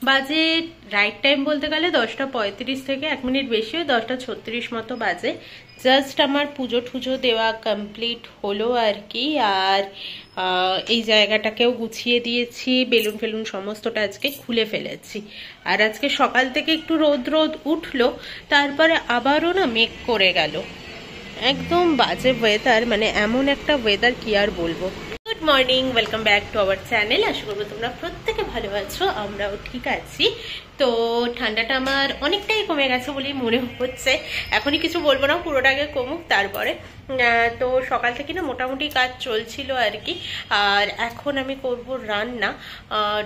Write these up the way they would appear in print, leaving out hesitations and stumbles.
বাজে right time বলতে গেলে 10:35 থেকে 1 মিনিট বেশি, 10:36 মতো বাজে। জাস্ট আমার পুজো টুজো দেওয়া কমপ্লিট হলো আর কি। আর এই জায়গাটাকেও গুছিয়ে দিয়েছি, বেলুন ফেলুন সমস্তটা আজকে খুলে ফেলেছি। আর আজকে সকাল থেকে একটু রোদ রোদ উঠলো, তারপরে আবারও না মেঘ করে গেল। একদম বাজে ওয়েদার, মানে এমন একটা ওয়েদার কি আর বলবো। Good morning, welcome back to our channel. আশা করবো তোমরা প্রত্যেকে ভালো আছো, আমরাও ঠিক আছি। তো ঠান্ডাটা আমার অনেকটাই কমে গেছে বলেই মনে হচ্ছে। এখনই কিছু বলবো না, পুরোটাকে কমুক তারপরে। তো সকাল থেকে না মোটামুটি কাজ চলছিল আর কি। আর এখন আমি করব রান্না।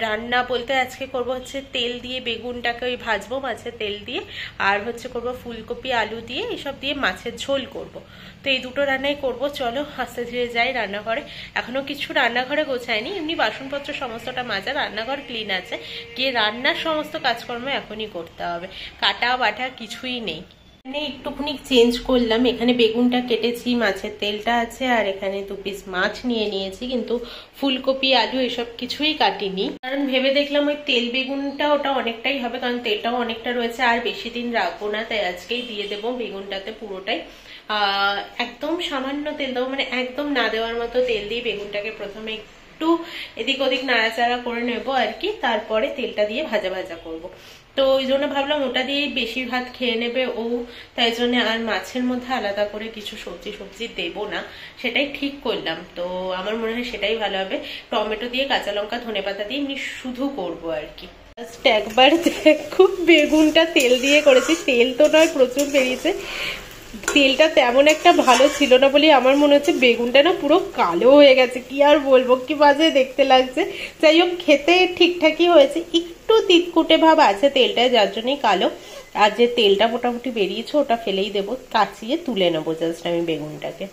রান্না বলতে আজকে করব হচ্ছে তেল দিয়ে বেগুনটাকে ওই ভাজবো মাছের তেল দিয়ে, আর হচ্ছে করব ফুলকপি আলু দিয়ে, এসব দিয়ে মাছের ঝোল করব। তো এই দুটো রান্নাই করব। চলো আস্তে ধীরে যাই রান্নাঘরে। এখনো কিছু রান্নাঘরে গোছায়নি, এমনি বাসনপত্র সমস্তটা মাজা, রান্নাঘর ক্লিন আছে। গিয়ে রান্নার সমস্ত কাজকর্ম এখনই করতে হবে, কাটা বাটা কিছুই নেই। এখানে একটুখানি চেঞ্জ করলাম, এখানে বেগুনটা কেটেছি, মাছের তেলটা আছে, আর এখানে 2 পিস মাছ নিয়ে নিয়েছি, কিন্তু ফুলকপি আলু এসব কিছুই কাটিনি। কারণ ভেবে দেখলাম ওই তেল বেগুনটা ওটা অনেকটাই হবে, কারণ তেলটাও অনেকটা রয়েছে, আর বেশি দিন রাখবো না, তাই আজকেই দিয়ে দেবো বেগুনটাতে পুরোটাই। একদম সামান্য তেল দেবো, মানে একদম না দেওয়ার মতো তেল দিয়ে বেগুনটাকে প্রথমে একটু এদিক ওদিক নাড়াচাড়া করে নেবো আর কি, তারপরে তেলটা দিয়ে ভাজা ভাজা করব। তো ওই জন্য ভাবলাম ওটা দিয়েই বেশি ভাত খেয়ে নেবে ও, তাই জন্য আর মাছের মধ্যে আলাদা করে কিছু সবজি দেবো না, সেটাই ঠিক করলাম। তো আমার মনে হয় সেটাই ভালো হবে। টমেটো দিয়ে, কাঁচা লঙ্কা, ধনেপাতা দিয়ে এমনি শুধু করবো আর কি। জাস্ট একবার দেখো বেগুনটা তেল দিয়ে করেছি, তেল তো নয় প্রচুর বেরিয়েছে। তেলটা তেমন একটা ভালো ছিল না বলে আমার মনে হচ্ছে বেগুনটা না পুরো কালো হয়ে গেছে। কি আর বলবো, কি বাজে দেখতে লাগছে। যাই হোক, খেতে ঠিকঠাকই হয়েছে, একটু তিতকুটে ভাব আছে তেলটায়, যার জন্যই কালো। আর যে তেলটা মোটামুটি বেরিয়েছে ওটা ফেলেই দেবো, কাচিয়ে তুলে নেবো জাস্ট আমি বেগুনটাকে।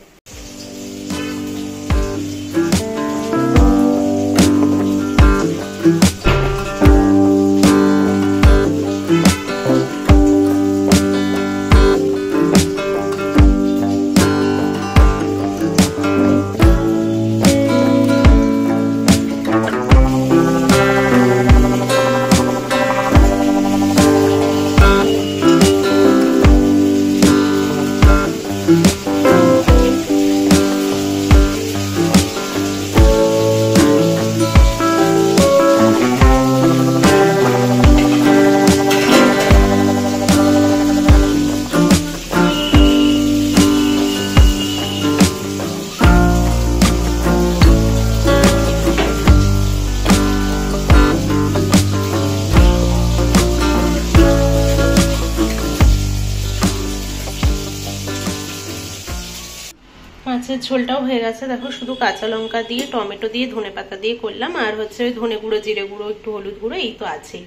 মাছের ঝোলটাও হয়ে গেছে, দেখো শুধু কাঁচা লঙ্কা দিয়ে, টমেটো দিয়ে, ধনেপাতা দিয়ে করলাম, আর হচ্ছে ধনে গুঁড়ো, জিরে গুঁড়ো, একটু হলুদ গুঁড়ো, এই তো আছেই।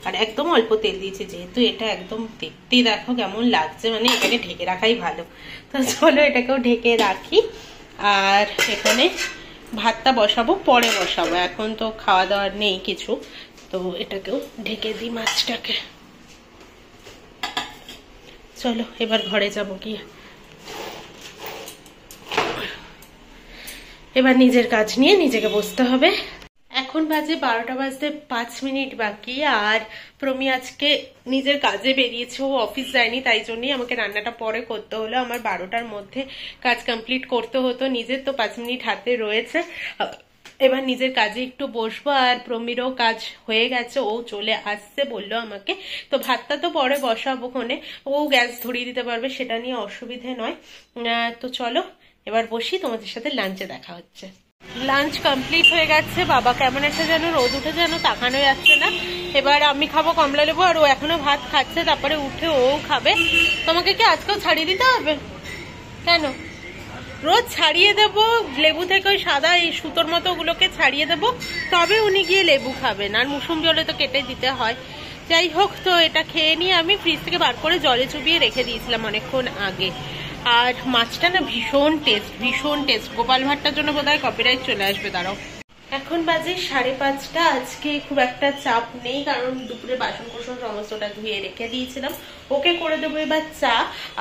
আর একদম অল্প তেল দিয়েছি, যেহেতু এটা একদম দেখতে দেখো কেমন লাগছে, মানে এটাকে ঢেকে রাখাই ভালো। তো চলো এটাকেও ঢেকে রাখি। আর এখানে ভাতটা বসাবো, পরে বসাবো, এখন তো খাওয়া দাওয়ার নেই কিছু। তো এটাকেও ঢেকে দিই মাছটাকে। চলো এবার ঘরে যাবো গিয়ে, এবার নিজের কাজ নিয়ে নিজেকে বসতে হবে। এখন বাজে 12টা বাজতে 5 মিনিট বাকি। আর প্রমি আজকে নিজের কাজে বেরিয়েছে, ও অফিস যায়নি, তাই জন্যই আমাকে রান্নাটা পরে করতে হলো। আমার 12টার মধ্যে কাজ কমপ্লিট করতে হতো নিজের, তো 5 মিনিট হাতে রয়েছে। এবার নিজের কাজে একটু বসবো। আর প্রমিরও কাজ হয়ে গেছে, ও চলে আসছে বললো আমাকে। তো ভাতটা তো পরে বসাবো, ওখানে ও গ্যাস ধরিয়ে দিতে পারবে, সেটা নিয়ে অসুবিধে নয়। তো চলো এবার বসি, তোমাদের সাথে লাঞ্চে দেখা হচ্ছে। লাঞ্চ কমপ্লিট হয়ে গেছে। বাবা কেমন একটা যেন রোদ উঠে, যেন তাকানো যাচ্ছে না। এবার আমি খাবো কমলা লেবু, আর ও এখনো ভাত খাচ্ছে, তারপরে উঠে ও খাবে। তোমাকে কি আজকেও ছাড়িয়ে দিতে হবে? কেন? রোজ ছাড়িয়ে দেবো লেবু থেকে, ওই সাদা এই সুতোর মতো ওগুলোকে ছাড়িয়ে দেবো, তবে উনি গিয়ে লেবু খাবেন। আর মুসুম্বি হলে তো কেটে দিতে হয়। যাই হোক, তো এটা খেয়ে নিয়ে আমি ফ্রিজ থেকে বার করে জলে চুবিয়ে রেখে দিয়েছিলাম অনেকক্ষণ আগে। আর মাছটা না ভীষণ টেস্ট, ভীষণ টেস্ট। গোপাল ভাটটার জন্য বোধহয় কপিরাইট চলে আসবে, দাঁড়াও। এখন বাজে 5:30। আজকে খুব একটা চাপ নেই, কারণ দুপুরে বাসন কোসন সমস্তটা ধুয়ে রেখে দিয়েছিলাম। ওকে করে দেবো এবার চা।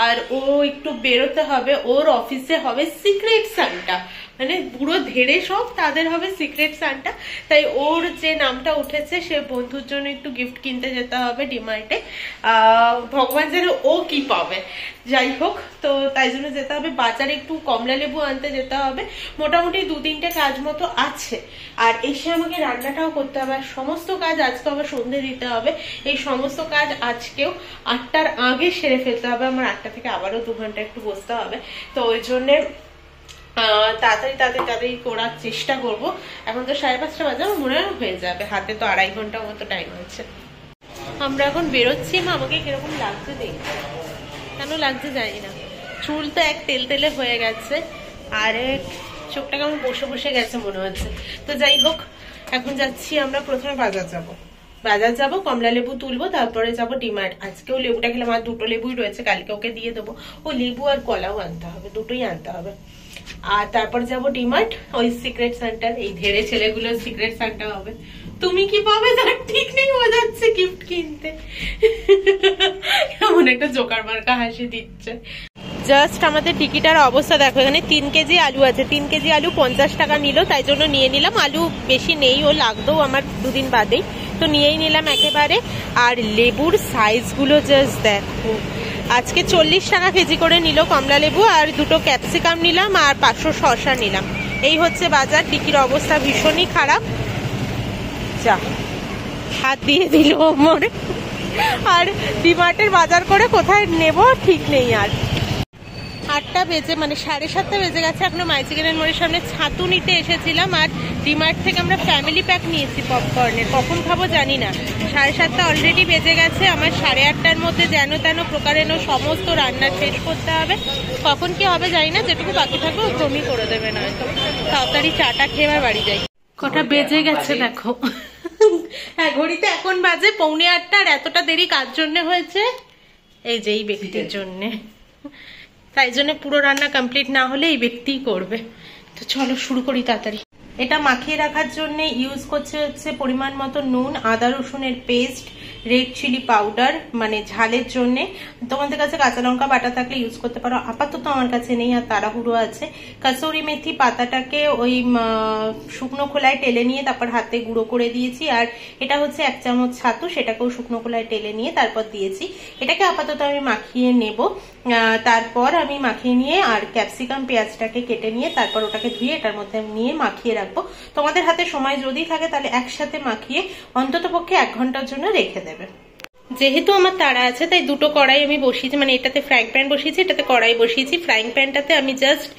আর ও একটু বেরোতে হবে, ওর অফিসে হবে সিক্রেট সান্টা। মানে পুরো ধেড়ে সব তাদের হবে সিক্রেট সান্টা। তাই ওর যে নামটা উঠেছে সে বন্ধুর জন্য একটু গিফট কিনতে যেতে হবে ডিমার্টে। ভগবান জানে ও কি পাবে, যাই হোক। তো তাই জন্য যেতে হবে বাজারে, একটু কমলা লেবু আনতে যেতে হবে। মোটামুটি 2-3টে কাজ মতো আছে, আর এসে আমাকে রান্নাটাও করতে হবে। আর সমস্ত কাজ আজকে আবার সন্ধে দিতে হবে। এই সমস্ত কাজ আজকেও 8টার আগে সেরে ফেলতে হবে। আমার 8টা থেকে আবারও 2 ঘন্টা একটু বসতে হবে। তো ওই জন্যে তাড়াতাড়ি করার চেষ্টা করব। এখন তো 5:30 বাজে, আমার মনে হয় হয়ে যাবে, হাতে তো 2.5 ঘন্টা মতো টাইম আছে। আমরা এখন বেরোচ্ছি। মা আমাকে কিরকম লাগছে দেখি, কেন লাগছে জানি না। চুল তো এক তেলে হয়ে গেছে, আর চোখটা কেমন বসে গেছে মনে হচ্ছে। তো যাই হোক, এখন যাচ্ছি আমরা। প্রথমে বাজার যাব, কমলা লেবু তুলবো, তারপরে যাব ডিমার্ট। আজকেও লেবুটা খেলাম, আর 2টো লেবুই রয়েছে, কালকে ওকে দিয়ে দেবো। ও লেবু আর কলাও আনতে হবে, দুটোই আনতে হবে। আর তারপর যাব ডিমার্ট, ওই সিক্রেট সেন্টার। এই ধেড়ে ছেলেগুলোর সিক্রেট সেন্টার হবে। তুমি কি পাবে তার ঠিক নেই, ও যাচ্ছে গিফট কিনতে। এমন একটা জোকার মার্কা হাসি দিচ্ছে। জাস্ট আমাদের টিকিটার অবস্থা দেখো, এখানে 3 কেজি আলু আছে। 3 কেজি আলু 50 টাকা নিল, তাই জন্য নিয়ে নিলাম। আলু বেশি নেই, ও লাগতো আমার 2 দিন বাদেই, তো নিয়েই নিলাম একেবারে। আর লেবুর সাইজগুলো জাস্ট দেখো, আজকে 40 টাকা কেজি করে নিল কমলা লেবু, আর 2টো ক্যাপসিকাম নিলাম, আর 500 শসা নিলাম। এই হচ্ছে বাজার। টিকির অবস্থা ভীষণই খারাপ, যা হাত দিয়ে দিল মোর। আর ডিমার্টের বাজার করে কোথায় নেব ঠিক নেই। আর 8টা বেজে, মানে 7:30 বেজে গেছে। এখনো মাই চিকেনের মোড়ের সামনে ছাতু নিতে এসেছিলাম, আর ডিমার্ট থেকে আমরা ফ্যামিলি প্যাক নিয়েছি পপকর্নের। কখন খাবো জানি না। 7:30 অলরেডি বেজে গেছে। আমার 8:30টার মধ্যে যেন তেন প্রকারেণ সমস্ত রান্না শেষ করতে হবে। কখন কি হবে জানি না, যেটুকু বাকি থাকবে ও ঘুমই করে দেবে, নয়তো তাড়াতাড়ি চাটা খেয়ে আবার বাড়ি যাই। কটা বেজে গেছে দেখো। হ্যাঁ, ঘড়িতে এখন বাজে 7:45। আর এতটা দেরি কার জন্য হয়েছে? এই যে এই ব্যক্তির জন্য। তাই জন্য পুরো রান্না কমপ্লিট না হলে এই ব্যক্তিই করবে। তো চলো শুরু করি তাড়াতাড়ি। এটা মাখিয়ে রাখার জন্য ইউজ করছে হচ্ছে পরিমাণ মতো নুন, আদা রসুনের পেস্ট, রেড চিলি পাউডার মানে ঝালের জন্য। তোমাদের কাছে কাঁচা লঙ্কা বাটা থাকলে ইউজ করতে পারো, আপাতত আমার কাছে নেই আর তাড়াহুড়ো আছে। কাসুরি মেথি পাতাটাকে ওই শুকনো খোলায় টেলে নিয়ে তারপর হাতে গুঁড়ো করে দিয়েছি। আর এটা হচ্ছে 1 চামচ ছাতু, সেটাকেও শুকনো খোলায় টেলে নিয়ে তারপর দিয়েছি। এটাকে আপাতত আমি মাখিয়ে নেব। তারপর আমি মাখিয়ে নিয়ে আর ক্যাপসিকাম পেঁয়াজটাকে কেটে নিয়ে তারপর ওটাকে ধুয়ে এটার মধ্যে নিয়ে মাখিয়ে রাখবো। তোমাদের হাতে সময় যদি থাকে তাহলে একসাথে মাখিয়ে অন্তত পক্ষে 1 ঘন্টার জন্য রেখে দেবে। যেহেতু আমার তাড়া আছে তাই 2টো কড়াই আমি বসিয়েছি, মানে এটাতে ফ্রাইং প্যান বসিয়েছি, এটাতে কড়াই বসিয়েছি। ফ্রাইং প্যানটাতে আমি জাস্ট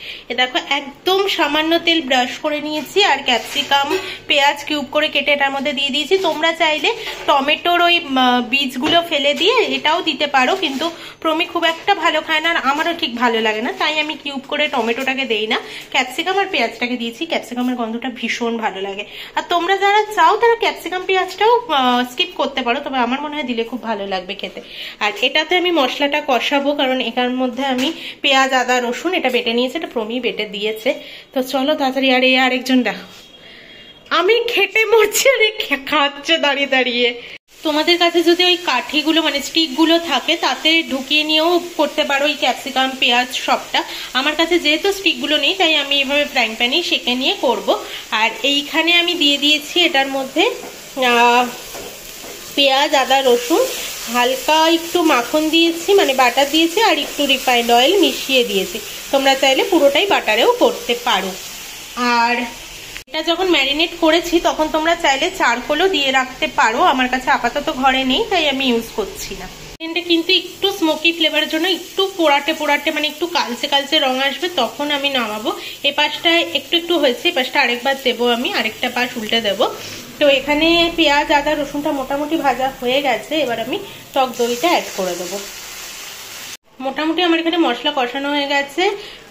দেখো একদম সামান্য তেল ব্রাশ করে নিয়েছি, আর ক্যাপসিকাম পেঁয়াজ কিউব করে কেটে এটার মধ্যে দিয়ে দিয়েছি। তোমরা চাইলে টমেটোর ওই বীজগুলো ফেলে দিয়ে এটাও দিতে পারো, কিন্তু প্রমি খুব একটা ভালো খায় না, আর আমারও ঠিক ভালো লাগে না, তাই আমি কিউব করে টমেটোটাকে দেই না, ক্যাপসিকাম আর পেঁয়াজটাকে দিয়েছি। ক্যাপসিকামের গন্ধটা ভীষণ ভালো লাগে। আর তোমরা যারা চাও তারা ক্যাপসিকাম পেঁয়াজটাও স্কিপ করতে পারো, তবে আমার মনে হয় দিলে খুব ভালো লাগবে খেতে। আর এটাতে আমি মশলাটা কষাবো, কারণ এটার মধ্যে আমি পেঁয়াজ আদা রসুন এটা বেটে নিয়েছি, এটা প্রমি বেটে দিয়েছে। তো চলো তাড়াতাড়ি। আর এই আরেকজন দেখো, আমি খেটে মরছি আর খাচ্ছে দাঁড়িয়ে দাঁড়িয়ে। তোমাদের কাছে যদি ওই কাঠিগুলো মানে স্টিকগুলো থাকে তাতে ঢুকিয়ে নিয়েও করতে পারো এই ক্যাপসিকাম পেঁয়াজ সবটা। আমার কাছে যেহেতু স্টিকগুলো নেই তাই আমি এভাবে ফ্রাইং প্যানেই সেঁকে নিয়ে করব। আর এইখানে আমি দিয়ে দিয়েছি এটার মধ্যে পেঁয়াজ আদা রসুন, হালকা একটু মাখন দিয়েছি মানে বাটার দিয়েছি, আর একটু রিফাইন্ড অয়েল মিশিয়ে দিয়েছি। তোমরা চাইলে পুরোটাই বাটারেও করতে পারো। আর এটা যখন ম্যারিনেট করেছি তখন তোমরা চাইলে চারকোলও দিয়ে রাখতে পারো, আমার কাছে আপাতত ঘরে নেই তাই আমি ইউজ করছি না। কিন্তু একটু স্মোকি ফ্লেভারের জন্য একটু পোড়াটে মানে একটু কালচে রং আসবে তখন আমি নামাবো। এ পাশটায় একটু হয়েছে, এ পাশটা আরেকবার দেবো, আমি আরেকটা পাশ উল্টে দেবো। তো এখানে পেঁয়াজ আদা রসুনটা মোটামুটি ভাজা হয়ে গেছে, এবার আমি টক দইটা অ্যাড করে দেবো। মোটামুটি আমার এখানে মশলা কষানো হয়ে গেছে।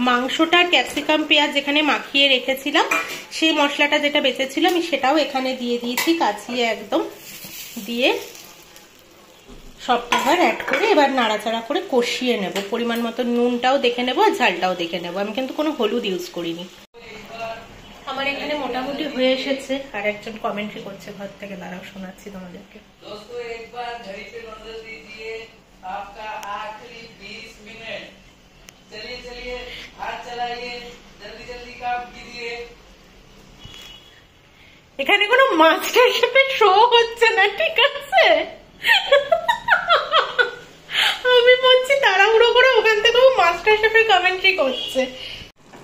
মাংসটা ক্যাপসিকাম পেঁয়াজ যেখানে মাখিয়ে রেখেছিলাম সেই মশলাটা যেটা বেঁচেছিল আমি সেটাও এখানে দিয়ে দিয়েছি, কাচিয়ে একদম দিয়ে সবটা অ্যাড করে এবার নাড়াচাড়া করে কষিয়ে নেব। পরিমাণ মতো নুনটাও দেখে নেব আর ঝালটাও দেখে নেব। আমি কিন্তু কোনো হলুদ ইউজ করিনি। আমার এখানে মোটামুটি হয়ে এসেছে। আর একজন কমেন্ট্রি করছে ঘর থেকে, দাঁড়াও শোনাচ্ছি তোমাদেরকে। आपका आखिरी 20 मिनट, चलिए हाथ चलाइए, जल्दी काम कीजिए। শো হচ্ছে না, ঠিক আছে? আমি বলছি তাড়াহুড়ো করে, ওখান থেকে মাস্টার শেফের কমেন্ট্রি করছে।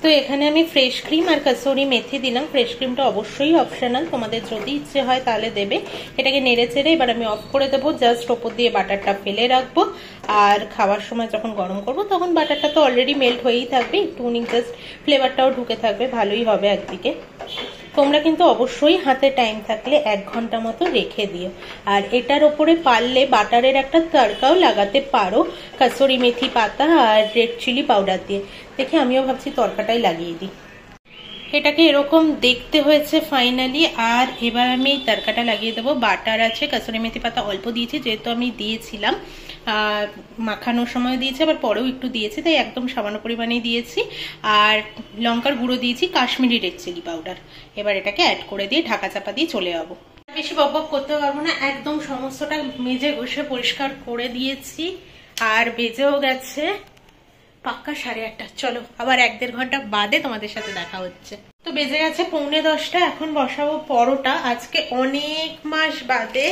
তো এখানে আমি ফ্রেশ ক্রিম আর কাসুরি মেথি দিলাম। ফ্রেশ ক্রিমটা অবশ্যই অপশনাল, তোমাদের যদি ইচ্ছে হয় তাহলে দেবে। এটাকে নেড়ে চেড়ে এবার আমি অফ করে দেবো, জাস্ট ওপর দিয়ে বাটারটা ফেলে রাখবো। আর খাওয়ার সময় যখন গরম করবো তখন বাটারটা তো অলরেডি মেল্ট হয়েই থাকবে, একটুখানি জাস্ট ফ্লেভারটাও ঢুকে থাকবে, ভালোই হবে একদিকে। তোমরা কিন্তু অবশ্যই হাতে টাইম থাকলে 1 ঘন্টা মতো রেখে দিও। আর এটার ওপরে পারলে বাটারের একটা তড়কাও লাগাতে পারো, কাসুরি মেথি পাতা আর রেড চিলি পাউডার দিয়ে। দেখে আমিও ভাবছি তড়কাটাই লাগিয়ে দিই। এটাকে এরকম দেখতে হয়েছে ফাইনালি। আর এবার আমি তড়কাটা লাগিয়ে দেবো। বাটার আছে, কাসুরি মেথি পাতা অল্প দিয়েছি, যেহেতু আমি দিয়েছিলাম মাখানোর সময় দিয়েছি, আবার পরেও একটু দিয়েছি, তাই একদম সামান্য পরিমাণেই দিয়েছি। আর লঙ্কার গুঁড়ো দিয়েছি, কাশ্মীরি রেড চিলি পাউডার। এবার এটাকে অ্যাড করে দিয়ে ঢাকা চাপা দিয়ে চলে যাবো। বেশি বকবক করতে পারবো না, একদম সমস্তটা মেজে ঘষে পরিষ্কার করে দিয়েছি। আর বেজেও গেছে পাক্কা 8:30। চলো আবার 1-1.5 ঘন্টা বাদে তোমাদের সাথে দেখা হচ্ছে। তো বেজে গেছে 9:45। এখন বসাবো পরোটা। আজকে অনেক মাস বাদে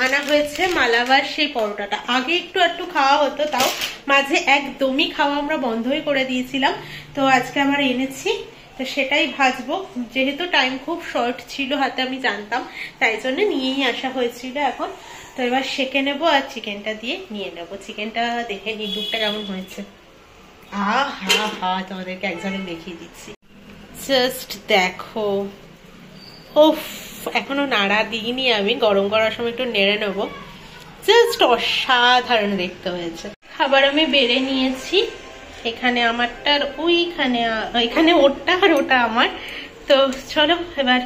আনা হয়েছে মালাবার সেই পরোটাটা। আগে একটু খাওয়া হতো, তাও মাঝে একদমই খাওয়া আমরা বন্ধই করে দিয়েছিলাম। তো আজকে আবার এনেছি, তো সেটাই ভাজবো। যেহেতু টাইম খুব শর্ট ছিল হাতে, আমি জানতাম, তাই জন্য নিয়েই আসা হয়েছিল। এখন তো এবার সেঁকে নেবো আর চিকেনটা দিয়ে নিয়ে নেবো। চিকেনটা দেখে নিই দুধটা কেমন হয়েছে। তোমাদেরকে একজনে দেখিয়ে দিচ্ছি, জাস্ট দেখো। ওফ, এখনো নাড়া দিইনি আমি, গরম করার সময় একটু নেড়ে নেবো। জাস্ট অসাধারণ দেখতে হয়েছে। খাবার আমি বেড়ে নিয়েছি, এখানে আমারটার ওইখানে, এখানে ওরটা আর ওটা আমার। তো চলো এবার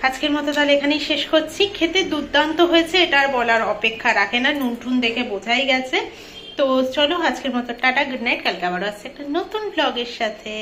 আজকের মতো তাহলে এখানেই শেষ করছি। খেতে দুর্দান্ত হয়েছে, এটা আর বলার অপেক্ষা রাখে না, নুন টুন দেখে বোঝাই গেছে। তো চলো আজকের মতো টাটা, গুড নাইট। কালকে আবার আসছে একটা নতুন ব্লগের সাথে।